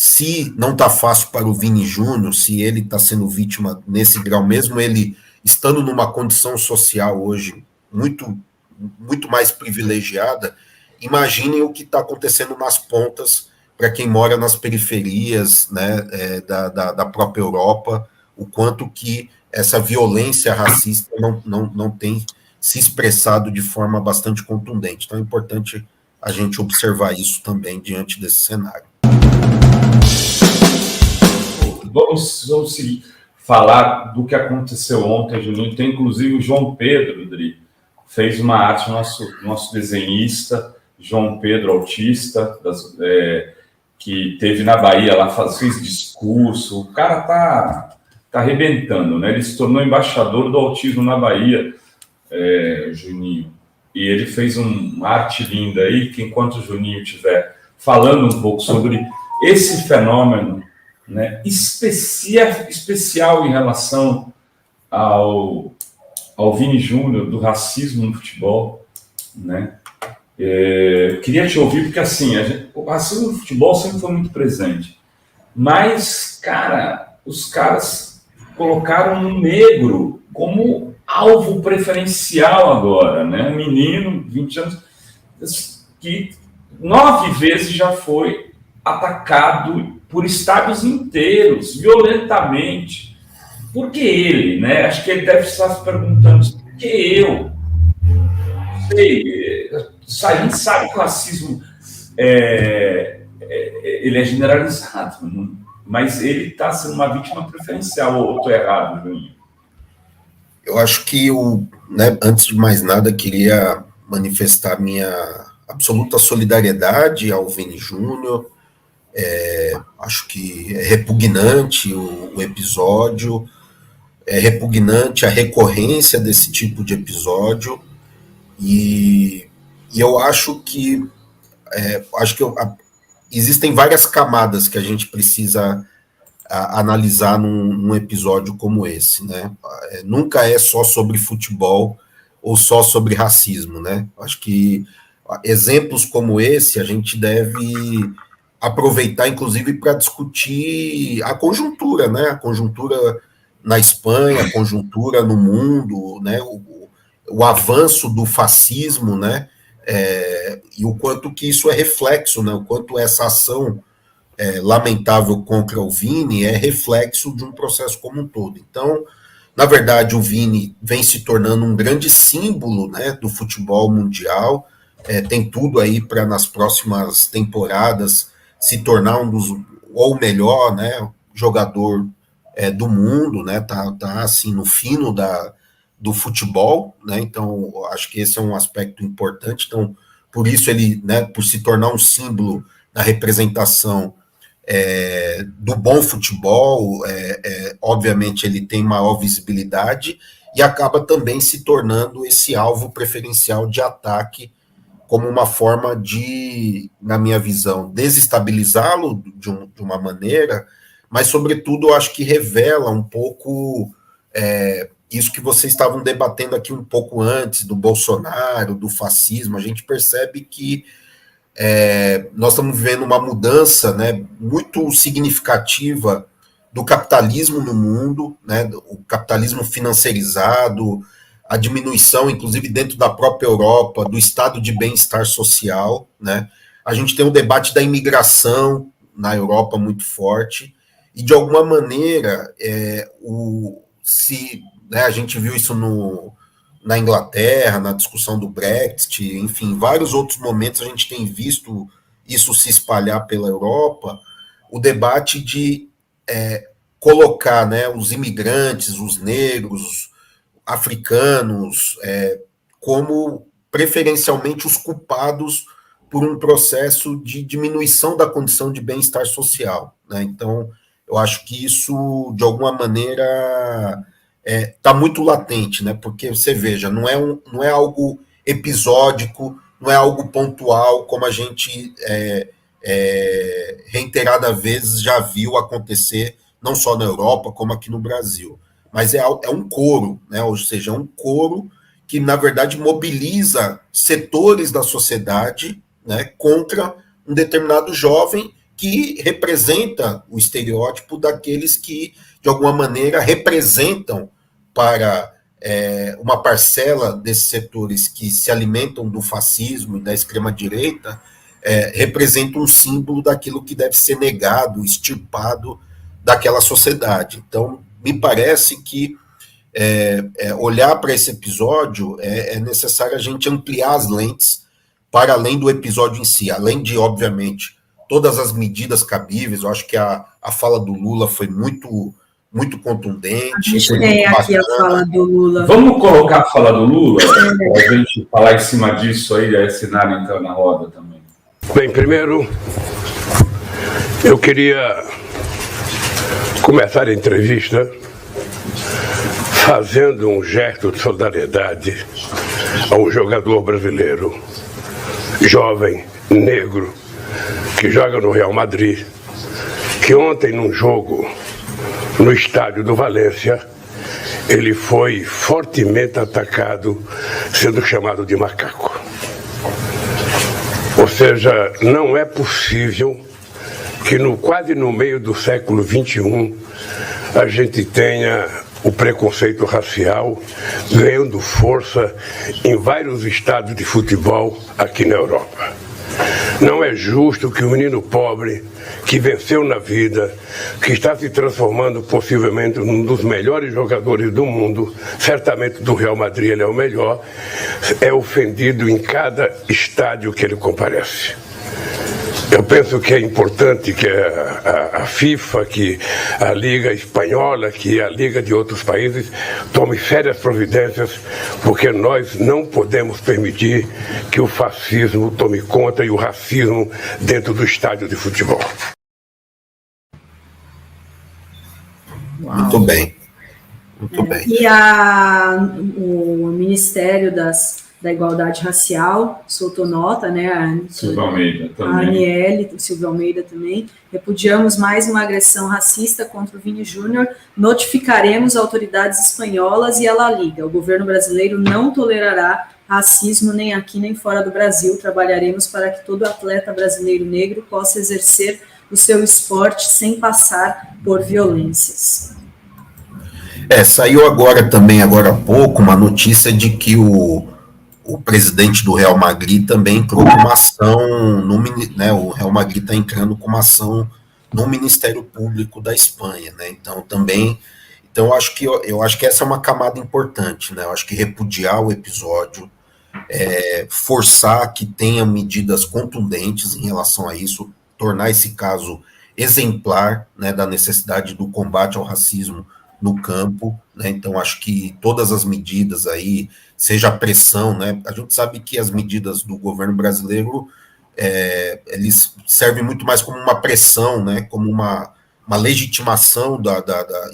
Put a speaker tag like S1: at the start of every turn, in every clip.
S1: se não está fácil para o Vini Júnior, se ele está sendo vítima nesse grau, mesmo ele estando numa condição social hoje muito, muito mais privilegiada, imaginem o que está acontecendo nas pontas para quem mora nas periferias, né, da própria Europa, o quanto que essa violência racista não tem se expressado de forma bastante contundente. Então é importante a gente observar isso também diante desse cenário.
S2: Vamos seguir, falar do que aconteceu ontem, Juninho. Tem inclusive o João Pedro, Dri, fez uma arte, nosso desenhista, João Pedro, autista, que teve na Bahia, lá fez discurso. O cara tá arrebentando, né? Ele se tornou embaixador do autismo na Bahia, Juninho. E ele fez uma arte linda aí, que enquanto o Juninho estiver falando um pouco sobre esse fenômeno, né, especial em relação ao Vini Júnior, do racismo no futebol, né? Queria te ouvir, porque assim, o racismo no futebol sempre foi muito presente, mas, cara, os caras colocaram um negro como alvo preferencial agora, né? Um menino, 20 anos, que 9 vezes já foi atacado por estádios inteiros, violentamente. Por que ele, né? Acho que ele deve estar se perguntando, por que eu? Não sei, a gente sabe que o racismo ele é generalizado, mas ele está sendo uma vítima preferencial, ou estou errado, Juninho?
S1: Eu acho que, antes de mais nada, queria manifestar minha absoluta solidariedade ao Vini Júnior. Acho que é repugnante o episódio, é repugnante a recorrência desse tipo de episódio, e eu acho que existem várias camadas que a gente precisa analisar num episódio como esse, né? Nunca é só sobre futebol ou só sobre racismo, né? Acho que exemplos como esse a gente deve aproveitar, inclusive, para discutir a conjuntura, né? A conjuntura na Espanha, a conjuntura no mundo, né? O avanço do fascismo, né? E o quanto que isso é reflexo, né? O quanto essa ação lamentável contra o Vini é reflexo de um processo como um todo. Então, na verdade, o Vini vem se tornando um grande símbolo, né, do futebol mundial. Tem tudo aí para nas próximas temporadas se tornar um dos, ou o melhor, né, jogador do mundo, né? Tá assim no fino do futebol, né? Então acho que esse é um aspecto importante. Então, por isso ele, né, por se tornar um símbolo da representação do bom futebol, obviamente ele tem maior visibilidade e acaba também se tornando esse alvo preferencial de ataque, como uma forma de, na minha visão, desestabilizá-lo de uma maneira, mas, sobretudo, eu acho que revela um pouco isso que vocês estavam debatendo aqui um pouco antes, do Bolsonaro, do fascismo. A gente percebe que nós estamos vivendo uma mudança, né, muito significativa do capitalismo no mundo, né, o capitalismo financiarizado, a diminuição, inclusive dentro da própria Europa, do estado de bem-estar social, né? A gente tem um debate da imigração na Europa muito forte, e de alguma maneira, né, a gente viu isso na Inglaterra, na discussão do Brexit, enfim, em vários outros momentos a gente tem visto isso se espalhar pela Europa, o debate de colocar, né, os imigrantes, os negros, africanos, como preferencialmente os culpados por um processo de diminuição da condição de bem-estar social, né? Então, eu acho que isso, de alguma maneira, está muito latente, né? Porque você veja, não é algo episódico, não é algo pontual, como a gente reiteradas vezes já viu acontecer, não só na Europa, como aqui no Brasil. Mas é um coro, né? Ou seja, é um coro que, na verdade, mobiliza setores da sociedade, né, contra um determinado jovem que representa o estereótipo daqueles que, de alguma maneira, representam para uma parcela desses setores que se alimentam do fascismo e da extrema-direita, representa um símbolo daquilo que deve ser negado, extirpado daquela sociedade. Então, me parece que olhar para esse episódio é necessário a gente ampliar as lentes para além do episódio em si, além de, obviamente, todas as medidas cabíveis. Eu acho que a fala do Lula foi muito contundente.
S3: A gente tem aqui a fala do Lula.
S2: Vamos colocar a fala do Lula, para a gente falar em cima disso aí, a Sinara entrar na roda também.
S4: Bem, primeiro, eu queria começar a entrevista fazendo um gesto de solidariedade a um jogador brasileiro, jovem, negro, que joga no Real Madrid, que ontem, num jogo no estádio do Valência, ele foi fortemente atacado, sendo chamado de macaco. Ou seja, não é possível que quase no meio do século XXI a gente tenha o preconceito racial ganhando força em vários estádios de futebol aqui na Europa. Não é justo que um menino pobre, que venceu na vida, que está se transformando possivelmente num dos melhores jogadores do mundo, certamente do Real Madrid ele é o melhor, é ofendido em cada estádio que ele comparece. Eu penso que é importante que a FIFA, que a Liga Espanhola, que a Liga de outros países tome sérias providências, porque nós não podemos permitir que o fascismo tome conta e o racismo dentro do estádio de futebol.
S1: Muito bem. Muito bem.
S3: E o Ministério da Igualdade Racial soltou nota, né?
S2: Silvia Almeida também.
S3: A Aniele, Silvia Almeida também. Repudiamos mais uma agressão racista contra o Vini Júnior. Notificaremos autoridades espanholas e a La Liga. O governo brasileiro não tolerará racismo nem aqui nem fora do Brasil. Trabalharemos para que todo atleta brasileiro negro possa exercer o seu esporte sem passar por violências.
S1: Saiu agora há pouco, uma notícia de que o presidente do Real Madrid também entrou com uma ação, o Real Madrid está entrando com uma ação no Ministério Público da Espanha, né? Então eu acho que essa é uma camada importante, né? Eu acho que repudiar o episódio, forçar que tenha medidas contundentes em relação a isso, tornar esse caso exemplar, né, da necessidade do combate ao racismo no campo, né? Então acho que todas as medidas aí, seja a pressão, né? A gente sabe que as medidas do governo brasileiro, eles servem muito mais como uma pressão, né? Como uma legitimação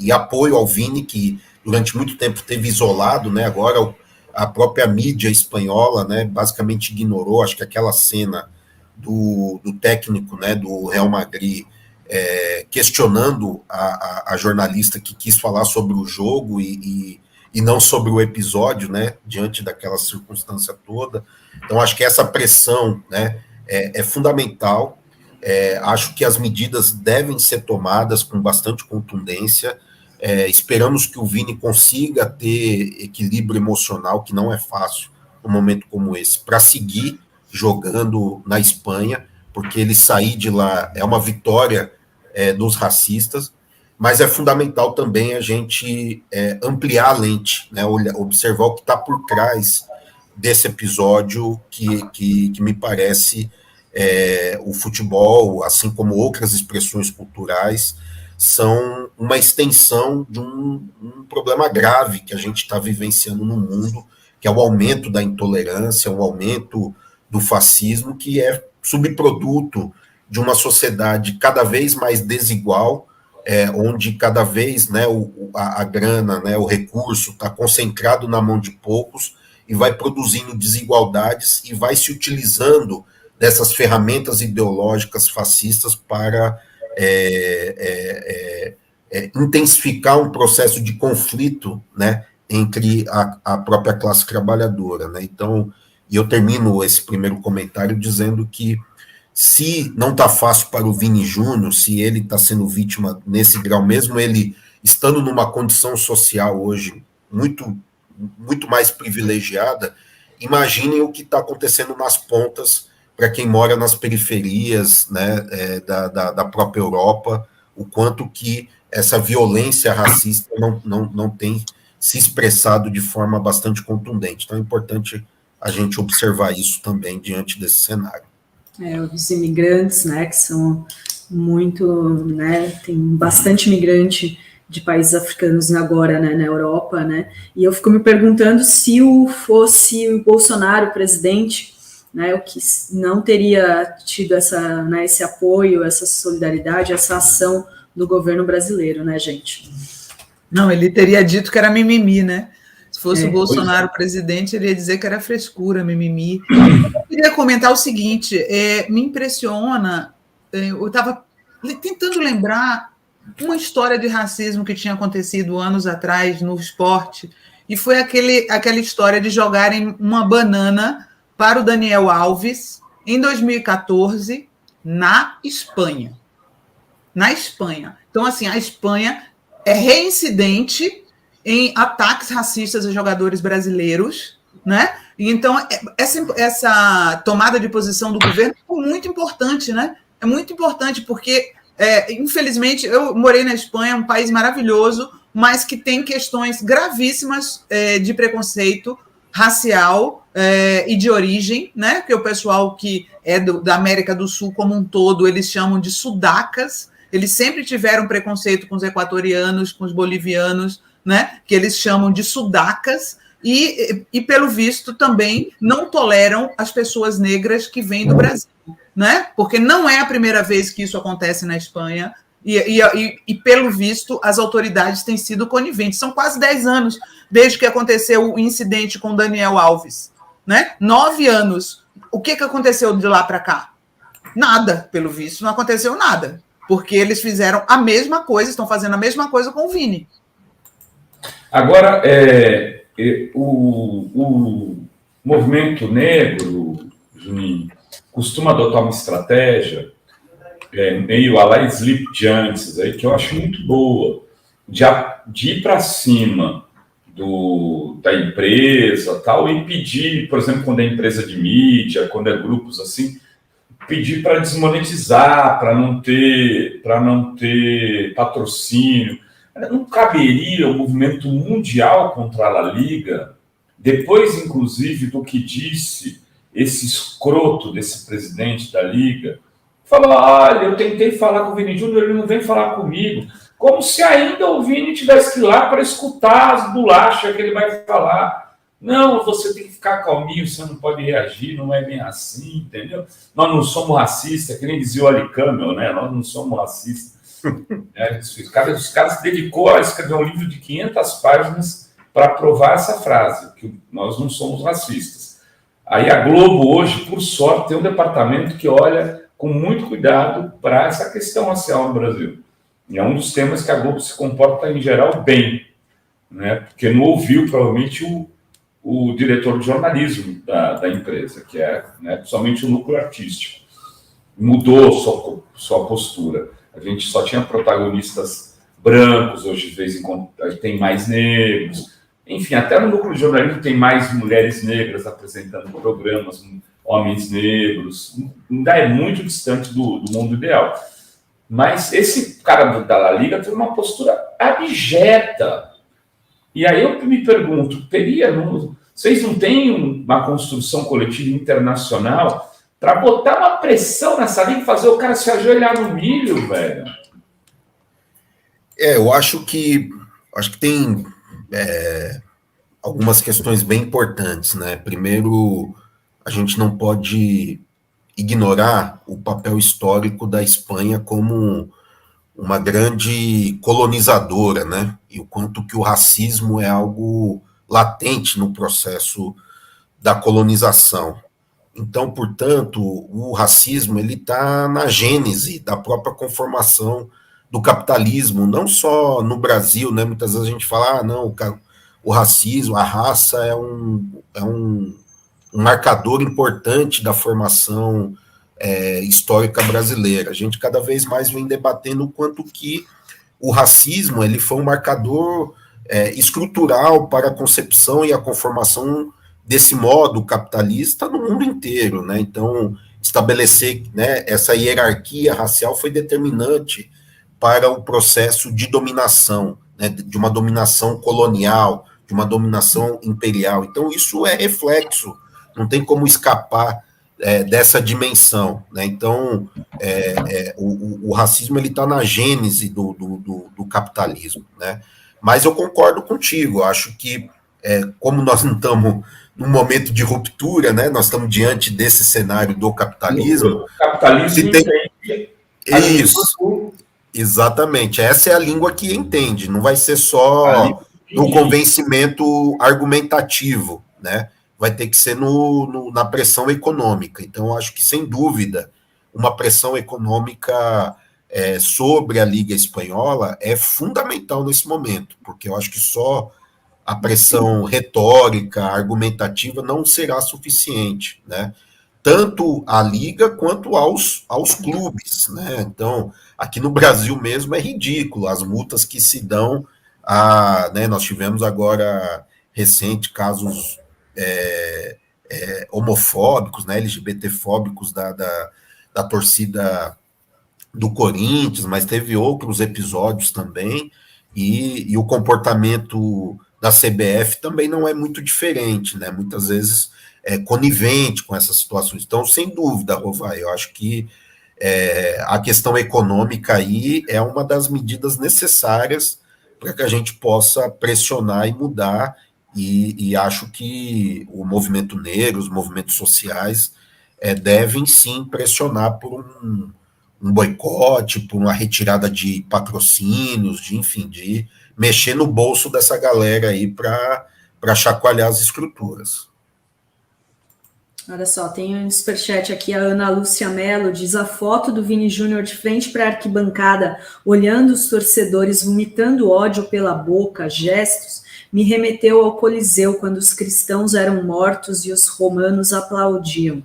S1: e apoio ao Vini, que durante muito tempo esteve isolado, né? Agora a própria mídia espanhola, né, basicamente ignorou. Acho que aquela cena do técnico, né, do Real Madrid, questionando a jornalista que quis falar sobre o jogo e não sobre o episódio, né, diante daquela circunstância toda. Então, acho que essa pressão, né, é fundamental. Acho que as medidas devem ser tomadas com bastante contundência. Esperamos que o Vini consiga ter equilíbrio emocional, que não é fácil num momento como esse, para seguir jogando na Espanha, porque ele sair de lá é uma vitória dos racistas, mas é fundamental também a gente ampliar a lente, né, observar o que está por trás desse episódio que me parece o futebol, assim como outras expressões culturais, são uma extensão de um problema grave que a gente está vivenciando no mundo, que é o aumento da intolerância, o aumento do fascismo, que é subproduto de uma sociedade cada vez mais desigual, onde cada vez, né, a grana, né, o recurso está concentrado na mão de poucos e vai produzindo desigualdades e vai se utilizando dessas ferramentas ideológicas fascistas para intensificar um processo de conflito, né, entre a própria classe trabalhadora, né? Então, e eu termino esse primeiro comentário dizendo que Se não está fácil para o Vini Júnior, se ele está sendo vítima nesse grau, mesmo ele estando numa condição social hoje muito, muito mais privilegiada, imaginem o que está acontecendo nas pontas para quem mora nas periferias, né, da própria Europa, o quanto que essa violência racista não tem se expressado de forma bastante contundente. Então é importante a gente observar isso também diante desse cenário.
S3: Os imigrantes, né, que são muito, né, tem bastante imigrante de países africanos agora, né, na Europa, né, e eu fico me perguntando se fosse o Bolsonaro presidente, né, o que não teria tido esse apoio, essa solidariedade, essa ação do governo brasileiro, né, gente?
S5: Não, ele teria dito que era mimimi, né? Se fosse o Bolsonaro presidente, ele ia dizer que era frescura, mimimi. Eu queria comentar o seguinte, me impressiona, eu estava tentando lembrar uma história de racismo que tinha acontecido anos atrás no esporte, e foi aquela história de jogarem uma banana para o Daniel Alves, em 2014, na Espanha. Na Espanha. Então, assim, a Espanha é reincidente em ataques racistas a jogadores brasileiros, né? E então, essa tomada de posição do governo é muito importante, né? É muito importante porque, infelizmente, eu morei na Espanha, um país maravilhoso, mas que tem questões gravíssimas de preconceito racial e de origem, né? Que o pessoal que é da América do Sul como um todo, eles chamam de sudacas. Eles sempre tiveram preconceito com os equatorianos, com os bolivianos, né? Que eles chamam de sudacas, e pelo visto também não toleram as pessoas negras que vêm do Brasil, né? Porque não é a primeira vez que isso acontece na Espanha, e pelo visto as autoridades têm sido coniventes. São quase 10 anos desde que aconteceu o incidente com Daniel Alves, né? 9 anos. O que aconteceu de lá para cá? Nada, pelo visto, não aconteceu nada. Porque eles fizeram a mesma coisa, estão fazendo a mesma coisa com o Vini.
S2: Agora, o movimento negro, Juninho, costuma adotar uma estratégia meio a lá Sleep Giants, aí, que eu acho muito boa, de ir para cima da empresa tal, e pedir, por exemplo, quando é empresa de mídia, quando é grupos assim, pedir para desmonetizar, para não ter patrocínio. Não caberia o movimento mundial contra a La Liga, depois, inclusive, do que disse esse escroto desse presidente da Liga, falou, olha, eu tentei falar com o Vini Júnior, ele não vem falar comigo, como se ainda o Vini tivesse que ir lá para escutar as bolachas que ele vai falar. Não, você tem que ficar calminho, você não pode reagir, não é bem assim, entendeu? Nós não somos racistas, que nem dizia o Ali Camel, né? Nós não somos racistas. Os caras se dedicou a escrever um livro de 500 páginas para provar essa frase, que nós não somos racistas. Aí a Globo hoje, por sorte, tem um departamento que olha com muito cuidado para essa questão racial no Brasil. E é um dos temas que a Globo se comporta, em geral, bem, né? Porque não ouviu, provavelmente, o diretor de jornalismo da empresa, que é, né, somente o núcleo artístico. Mudou sua postura. A gente só tinha protagonistas brancos, hoje, de vez em quando, tem mais negros. Enfim, até no núcleo de jornalismo tem mais mulheres negras apresentando programas, homens negros. Ainda é muito distante do mundo ideal. Mas esse cara da La Liga tem uma postura abjeta. E aí eu me pergunto, vocês não têm uma construção coletiva internacional para botar uma pressão nessa liga e fazer o cara se ajoelhar no milho, velho?
S1: Eu acho que tem algumas questões bem importantes, né? Primeiro, a gente não pode ignorar o papel histórico da Espanha como uma grande colonizadora, né? E o quanto que o racismo é algo latente no processo da colonização. Então, portanto, o racismo ele está na gênese da própria conformação do capitalismo, não só no Brasil, né? Muitas vezes a gente fala, não, o racismo, a raça é um marcador importante da formação histórica brasileira. A gente cada vez mais vem debatendo o quanto que o racismo ele foi um marcador estrutural para a concepção e a conformação desse modo capitalista no mundo inteiro, né? Então, estabelecer, né, essa hierarquia racial foi determinante para o processo de dominação, né, de uma dominação colonial, de uma dominação imperial. Então, isso é reflexo, não tem como escapar dessa dimensão, né? Então, o racismo ele está na gênese do capitalismo, né? Mas eu concordo contigo, eu acho que, como nós não estamos num momento de ruptura, né? Nós estamos diante desse cenário do capitalismo.
S2: O capitalismo
S1: entende. Isso, exatamente. Essa é a língua que entende, não vai ser só no convencimento argumentativo, né? Vai ter que ser na pressão econômica. Então, eu acho que, sem dúvida, uma pressão econômica sobre a Liga Espanhola é fundamental nesse momento, porque eu acho que só a pressão retórica, argumentativa, não será suficiente, né? Tanto a Liga quanto aos clubes, né? Então, aqui no Brasil mesmo é ridículo as multas que se dão né? Nós tivemos agora recente casos homofóbicos, né? LGBTfóbicos da torcida do Corinthians, mas teve outros episódios também, e o comportamento da CBF também não é muito diferente, né? Muitas vezes é conivente com essas situações. Então, sem dúvida, Rovai, eu acho que a questão econômica aí é uma das medidas necessárias para que a gente possa pressionar e mudar, e acho que o movimento negro, os movimentos sociais devem sim pressionar por um boicote, por uma retirada de patrocínios, enfim, de mexer no bolso dessa galera aí para chacoalhar as estruturas.
S3: Olha só, tem um superchat aqui, a Ana Lúcia Mello diz: a foto do Vini Júnior de frente para a arquibancada, olhando os torcedores, vomitando ódio pela boca, gestos, me remeteu ao Coliseu, quando os cristãos eram mortos e os romanos aplaudiam.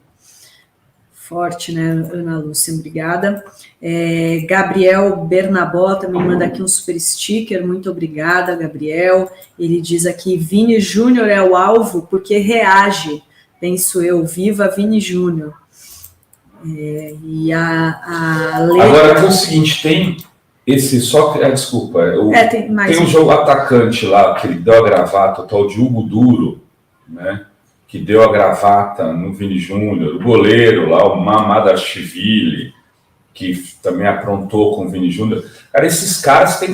S3: Forte, né, Ana Lúcia? Obrigada. Gabriel Bernabó também manda aqui um super sticker, muito obrigada, Gabriel. Ele diz aqui: Vini Júnior é o alvo porque reage, penso eu, viva Vini Júnior. E a Lê...
S2: Agora tem o seguinte, tem esse só... desculpa, tem um jogo atacante lá, que ele deu a gravata, o tal de Hugo Duro, né? Que deu a gravata no Vini Júnior, o goleiro lá, o Mamadashvili, que também aprontou com o Vini Júnior. Cara, esses caras têm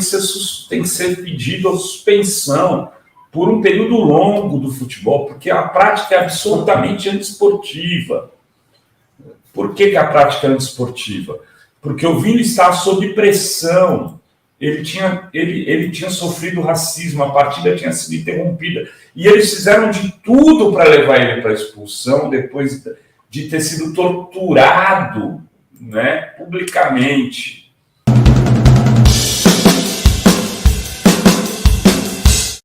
S2: que ser pedido a suspensão por um período longo do futebol, porque a prática é absolutamente antiesportiva. Por que a prática é antiesportiva? Porque o Vini está sob pressão. Ele tinha sofrido racismo, a partida tinha sido interrompida, e eles fizeram de tudo para levar ele para a expulsão, depois de ter sido torturado, né, publicamente.